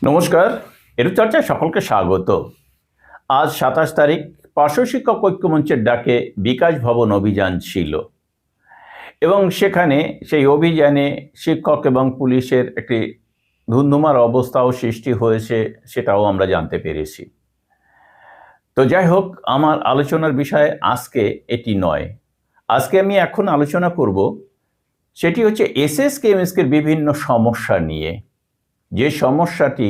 নমস্কার, এরূপচর্চায় সকলকে স্বাগত। আজ ২৭ তারিখ পার্শ্ব শিক্ষক ঐক্যমঞ্চের ডাকে বিকাশ ভবন অভিযান ছিল এবং সেখানে সেই অভিযানে শিক্ষক এবং পুলিশের একটি ধুন্ধুমার অবস্থাও সৃষ্টি হয়েছে, সেটাও আমরা জানতে পেরেছি। তো যাই হোক, আমার আলোচনার বিষয় আজকে এটি নয়। আজকে আমি এখন আলোচনা করব সেটি হচ্ছে এসএসকেএমএসকের বিভিন্ন সমস্যা নিয়ে। যে সমস্যাটি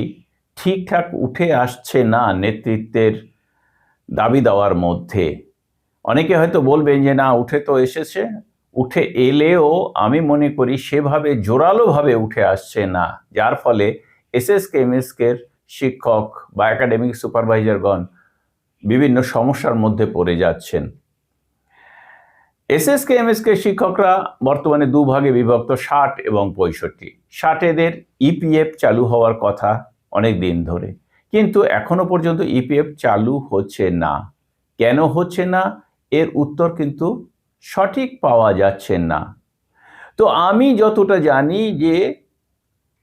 ঠিকঠাক উঠে আসছে না নেতৃত্বের দাবি দেওয়ার মধ্যে। অনেকে হয়তো বলবেন যে না, উঠে তো এসেছে, উঠে এলেও আমি মনে করি সেভাবে জোরালোভাবে উঠে আসছে না, যার ফলে এসএসকেএমএসকের শিক্ষক বা একাডেমিক সুপারভাইজারগণ বিভিন্ন সমস্যার মধ্যে পড়ে যাচ্ছেন। এসএসকেএমএসকে শিক্ষকরা বর্তমানে দুভাগে বিভক্ত, ৬০ এবং ৬৫। ৬০ এদের ইপিএফ চালু হওয়ার কথা অনেক দিন ধরে, কিন্তু এখনো পর্যন্ত ইপিএফ চালু হচ্ছে না। কেন হচ্ছে না এর উত্তর কিন্তু সঠিক পাওয়া যাচ্ছে না। তো আমি যতটা জানি যে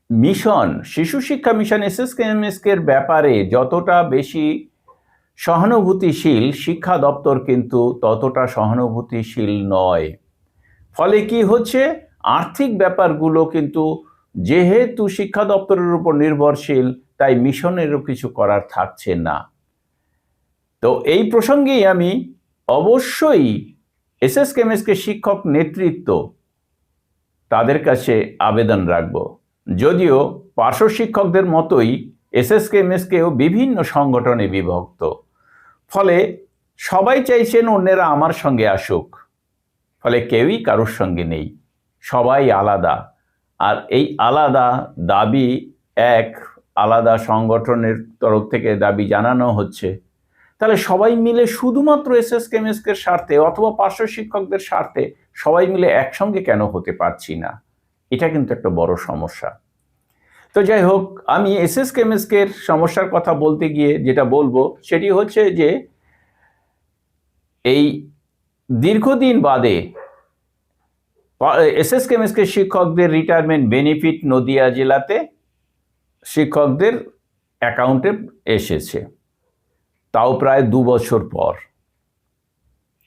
মিশন, শিশু শিক্ষা মিশন এসএসকেএমএসকের ব্যাপারে যতটা বেশি সহানুভূতিশীল, শিক্ষা দপ্তর কিন্তু ততটা সহানুভূতিশীল নয়। ফলে কি হচ্ছে, আর্থিক ব্যাপারগুলো কিন্তু যেহেতু শিক্ষা দপ্তরের উপর নির্ভরশীল, তাই মিশনেরও কিছু করার থাকছে না। তো এই প্রসঙ্গেই আমি অবশ্যই এসএসকেএমএসকে শিক্ষক নেতৃত্ব তাদের কাছে আবেদন রাখব। যদিও পার্শ্ব শিক্ষকদের মতোই এসএসকেএমএসকেও বিভিন্ন সংগঠনে বিভক্ত, ফলে সবাই চাইছেন অন্যেরা আমার সঙ্গে আসুক, ফলে কেউই কারোর সঙ্গে নেই, সবাই আলাদা। আর এই আলাদা দাবি এক আলাদা সংগঠনের তরফ থেকে দাবি জানানো হচ্ছে, তাহলে সবাই মিলে শুধুমাত্র এসএসকেএমএসকে স্বার্থে অথবা পার্শ্ব শিক্ষকদের স্বার্থে সবাই মিলে একসঙ্গে কেন হতে পারছি না? এটা কিন্তু একটা বড় সমস্যা। তো যাই হোক, আমি এসএসকেএমএসকে সমস্যার কথা বলতে গিয়ে যেটা বলবো সেটি হচ্ছে যে এই দীর্ঘদিন বাদে এসএসকেএমএসকে শিক্ষকদের রিটায়ারমেন্ট বেনিফিট নদিয়া জেলাতে শিক্ষকদের অ্যাকাউন্টে এসেছে, তাও প্রায় ২ বছর পর।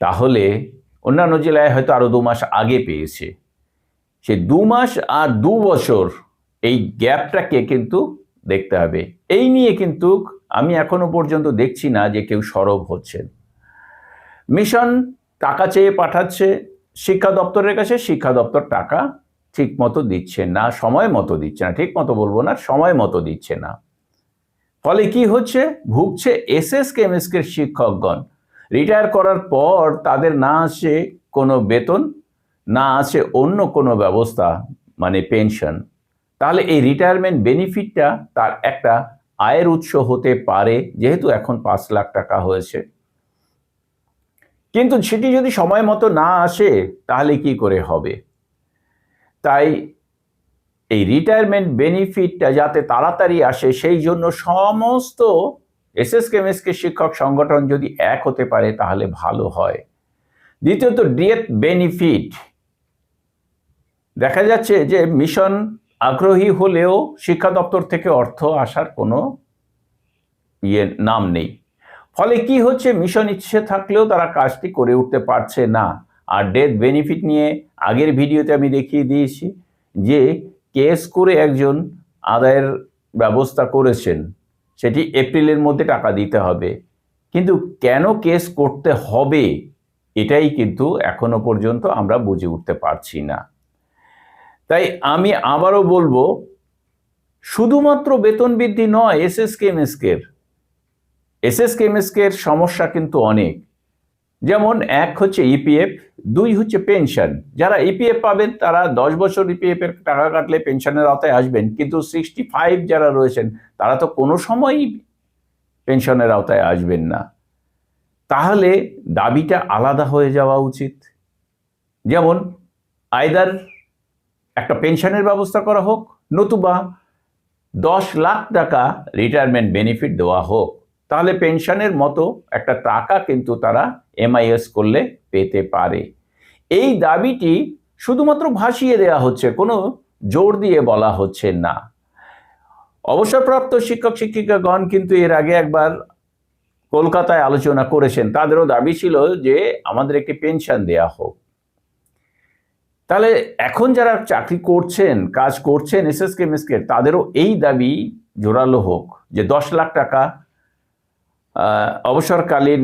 তাহলে অন্যান্য জেলায় হয়তো আরো ২ মাস আগে পেয়েছে। সে ২ মাস আর ২ বছর, এই গ্যাপটাকে কিন্তু দেখতে হবে। এই নিয়ে কিন্তু আমি এখনো পর্যন্ত দেখছি না যে কেউ সরব হচ্ছেন। মিশন টাকা চেয়ে পাঠাচ্ছে শিক্ষা দপ্তরের কাছে, শিক্ষা দপ্তর টাকা ঠিক মতো দিচ্ছে না, সময় মতো দিচ্ছে না, ঠিক মতো বলবো না, সময় মতো দিচ্ছে না। ফলে কি হচ্ছে, ভুগছে এসএসকেএমএসকে শিক্ষকগণ। রিটায়ার করার পর তাদের না আছে কোনো বেতন, না আছে অন্য কোনো ব্যবস্থা, মানে পেনশন। তাহলে এই রিটায়ারমেন্ট বেনিফিটটা তার একটা আয়ের উৎস হতে পারে, যেহেতু এখন ৫ লাখ টাকা হয়েছে। কিন্তু সেটি যদি সময় মতো না আসে তাহলে কি করে হবে? তাই এই রিটায়ারমেন্ট বেনিফিটটা যাতে তাড়াতাড়ি আসে, সেই জন্য সমস্ত এসএসকেএমএসকে শিক্ষক সংগঠন যদি এক হতে পারে তাহলে ভালো হয়। দ্বিতীয়ত, ডেথ বেনিফিট। দেখা যাচ্ছে যে মিশন আগ্রহী হলেও শিক্ষা দপ্তর থেকে অর্থ আসার কোনো নাম নেই। ফলে কি হচ্ছে, মিশন ইচ্ছে থাকলেও তারা কাজটি করে উঠতে পারছে না। আর ডেথ বেনিফিট নিয়ে আগের ভিডিওতে আমি দেখিয়ে দিয়েছি যে কেস করে একজন আদায়ের ব্যবস্থা করেছেন, সেটি এপ্রিলের মধ্যে টাকা দিতে হবে। কিন্তু কেন কেস করতে হবে এটাই কিন্তু এখনো পর্যন্ত আমরা বুঝে উঠতে পারছি না। তাই আমি আবারও বলবো, শুধুমাত্র বেতন বৃদ্ধি নয় এসএসকেএমএসকের সমস্যা কিন্তু অনেক। যেমন এক হচ্ছে ইপিএফ, ২ হচ্ছে পেনশন। যারা ইপিএফ পাবেন তারা ১০ বছর ইপিএফ এর টাকা কাটলে পেনশনের আওতায় আসবেন, কিন্তু 65 যারা রয়েছেন তারা তো কোনো সময়ই পেনশনের আওতায় আসবেন না। তাহলে দাবিটা আলাদা হয়ে যাওয়া উচিত। যেমন আইদার একটা পেনশনের ব্যবস্থা করা হোক, নতুবা ১০ লাখ টাকা রিটায়ারমেন্ট বেনিফিট দেওয়া হোক। তাহলে পেনশনের মতো একটা টাকা কিন্তু তারা এমআইএস করলে পেতে পারে। এই দাবিটি শুধুমাত্র ভাসিয়ে দেওয়া হচ্ছে, কোনো জোর দিয়ে বলা হচ্ছে না। অবসরপ্রাপ্ত শিক্ষক শিক্ষিকাগণ কিন্তু এর আগে একবার কলকাতায় আলোচনা করেছেন। তাদেরও দাবি ছিল যে আমাদের একটি পেনশন দেয়া হোক। তাহলে এখন যারা চাকরি করছেন, কাজ করছেন এসএসকে এমএসকে, তাদেরও এই দাবি জোরালো হোক যে 10 লাখ টাকা অবসরকালীন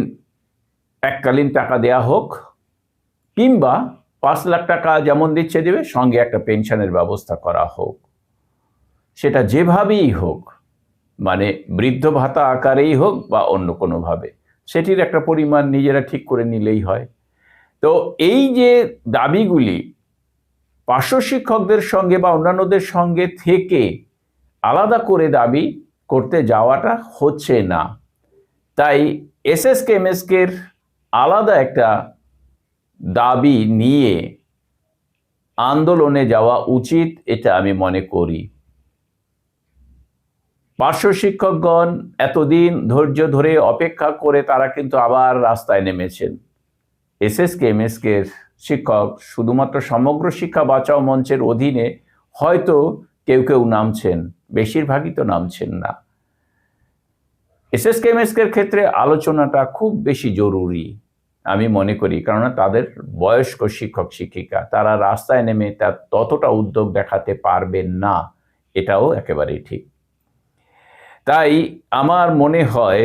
এককালীন টাকা দেয়া হোক, কিংবা 5 লাখ টাকা যেমন দিচ্ছে দেবে, সঙ্গে একটা পেনশনের ব্যবস্থা করা হোক। সেটা যেভাবেই হোক, মানে বৃদ্ধ ভাতা আকারেই হোক বা অন্য কোনোভাবে, সেটির একটা পরিমাণ নিজেরা ঠিক করে নিলেই হয়। তো এই যে দাবিগুলি পার্শ্ব শিক্ষকদের সঙ্গে বা অন্যান্যদের সঙ্গে থেকে আলাদা করে দাবি করতে যাওয়াটা হচ্ছে না। তাই এসএসকে এমএসকের আলাদা একটা দাবি নিয়ে আন্দোলনে যাওয়া উচিত, এটা আমি মনে করি। পার্শ্ব শিক্ষকগণ এতদিন ধৈর্য ধরে অপেক্ষা করে তারা কিন্তু আবার রাস্তায় নেমেছেন। এসএসকে এমএসকের শিক্ষক শুধুমাত্র সমগ্র শিক্ষা বাঁচাও মঞ্চের অধীনে হয়তো কেউ কেউ নামছেন, বেশিরভাগই তো নামছেন না। এসএসকে এমএসকের ক্ষেত্রে আলোচনাটা খুব বেশি জরুরি আমি মনে করি, কেননা তাদের বয়স্ক শিক্ষক শিক্ষিকা, তারা রাস্তায় নেমে ততটা উদ্যোগ দেখাতে পারবেন না, এটাও একেবারেই ঠিক। তাই আমার মনে হয়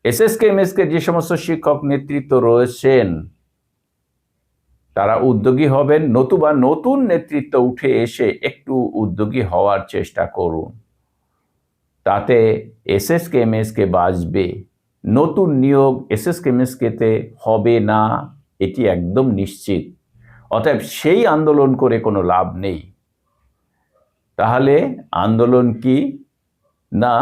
এসএসকে এমএসকে যে সমস্ত শিক্ষক নেতৃত্ব রয়েছেন তারা উদ্যোগী হবেন, নতুবা নতুন নেতৃত্ব উঠে এসে একটু উদ্যোগী হওয়ার চেষ্টা করুন। তাতে এসএসকে এমএসকে বাঁচবে। নতুন নিয়োগ এসএসকে এমএসকেতে হবে না, এটি একদম নিশ্চিত। অতএব সেই আন্দোলন করে কোনো লাভ নেই। তাহলে আন্দোলন কি না,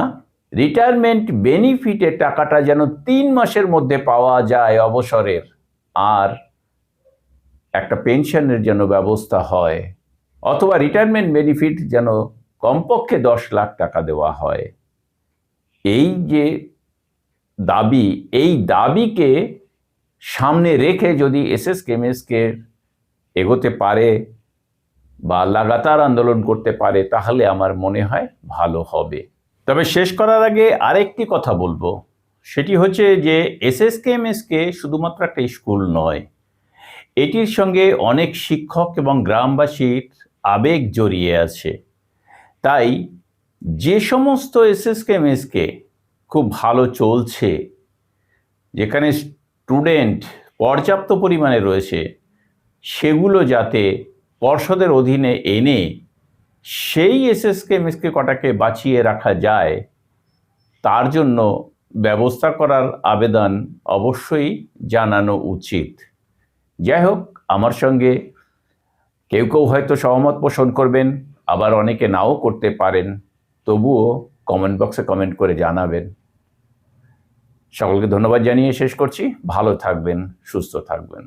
রিটায়ারমেন্ট বেনিফিটের টাকাটা যেন 3 মাসের মধ্যে পাওয়া যায় অবসরের, আর একটা পেনশনের যেন ব্যবস্থা হয়, অথবা রিটায়ারমেন্ট বেনিফিট যেন কমপক্ষে 10 লাখ টাকা দেওয়া হয়। এই যে দাবি, এই দাবিকে সামনে রেখে যদি এসএসকে এমএসকে এগোতে পারে বা লাগাতার আন্দোলন করতে পারে, তাহলে আমার মনে হয় ভালো হবে। তবে শেষ করার আগে আরেকটি কথা বলবো, সেটি হচ্ছে যে এসএসকে এমএসকে শুধুমাত্র একটা স্কুল নয়, এটির সঙ্গে অনেক শিক্ষক এবং গ্রামবাসীর আবেগ জড়িয়ে আছে। তাই যে সমস্ত এসএসকে এমএসকে খুব ভালো চলছে, যেখানে স্টুডেন্ট পর্যাপ্ত পরিমাণে রয়েছে, সেগুলো যাতে পর্ষদের অধীনে এনে সেই এসএসকে এমএসকে কটাকে বাঁচিয়ে রাখা যায়, তার জন্য ব্যবস্থা করার আবেদন অবশ্যই জানানো উচিত। যাই হোক, আমার সঙ্গে কেউ কেউ হয়তো সহমত পোষণ করবেন, আবার অনেকে নাও করতে পারেন, তবুও কমেন্ট বক্সে কমেন্ট করে জানাবেন। সকলকে ধন্যবাদ জানিয়ে শেষ করছি। ভালো থাকবেন, সুস্থ থাকবেন।